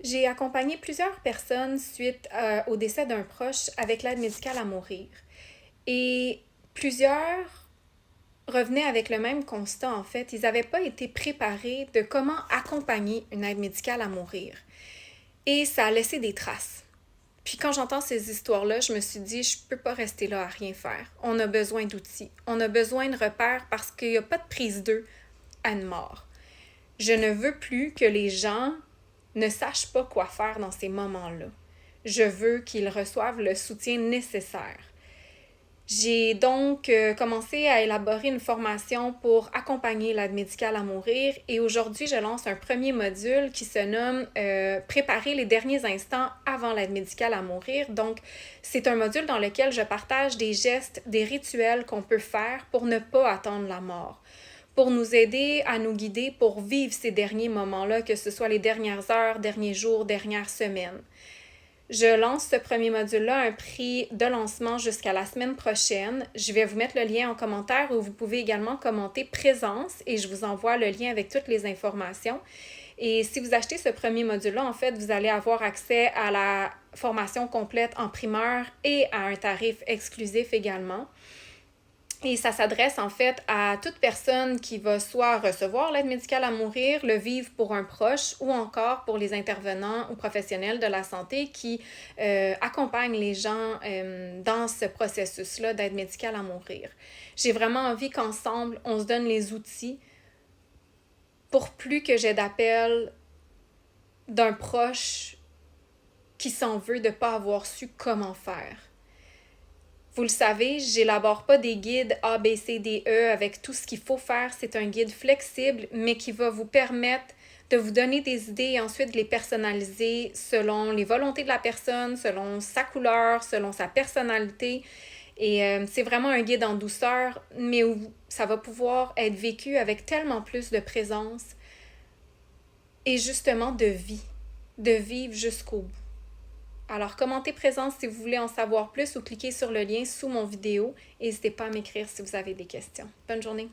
J'ai accompagné plusieurs personnes suite au décès d'un proche avec l'aide médicale à mourir. Et plusieurs revenaient avec le même constat, en fait. Ils n'avaient pas été préparés de comment accompagner une aide médicale à mourir. Et ça a laissé des traces. Puis quand j'entends ces histoires-là, je me suis dit, je peux pas rester là à rien faire. On a besoin d'outils. On a besoin de repères parce qu'il n'y a pas de prise d'eux à une mort. Je ne veux plus que les gens ne sachent pas quoi faire dans ces moments-là. Je veux qu'ils reçoivent le soutien nécessaire. J'ai donc commencé à élaborer une formation pour accompagner l'aide médicale à mourir et aujourd'hui, je lance un premier module qui se nomme Préparer les derniers instants avant l'aide médicale à mourir. Donc, c'est un module dans lequel je partage des gestes, des rituels qu'on peut faire pour ne pas attendre la mort, pour nous aider à nous guider pour vivre ces derniers moments-là, que ce soit les dernières heures, derniers jours, dernières semaines. Je lance ce premier module-là à un prix de lancement jusqu'à la semaine prochaine. Je vais vous mettre le lien en commentaire où vous pouvez également commenter présence et je vous envoie le lien avec toutes les informations. Et si vous achetez ce premier module-là, en fait, vous allez avoir accès à la formation complète en primeur et à un tarif exclusif également. Et ça s'adresse en fait à toute personne qui va soit recevoir l'aide médicale à mourir, le vivre pour un proche ou encore pour les intervenants ou professionnels de la santé qui accompagnent les gens dans ce processus-là d'aide médicale à mourir. J'ai vraiment envie qu'ensemble, on se donne les outils pour plus que j'ai d'appels d'un proche qui s'en veut de ne pas avoir su comment faire. Vous le savez, j'élabore pas des guides A, B, C, D, E avec tout ce qu'il faut faire. C'est un guide flexible, mais qui va vous permettre de vous donner des idées et ensuite de les personnaliser selon les volontés de la personne, selon sa couleur, selon sa personnalité. Et c'est vraiment un guide en douceur, mais où ça va pouvoir être vécu avec tellement plus de présence et justement de vivre jusqu'au bout. Alors, commentez présence si vous voulez en savoir plus ou cliquez sur le lien sous mon vidéo. N'hésitez pas à m'écrire si vous avez des questions. Bonne journée!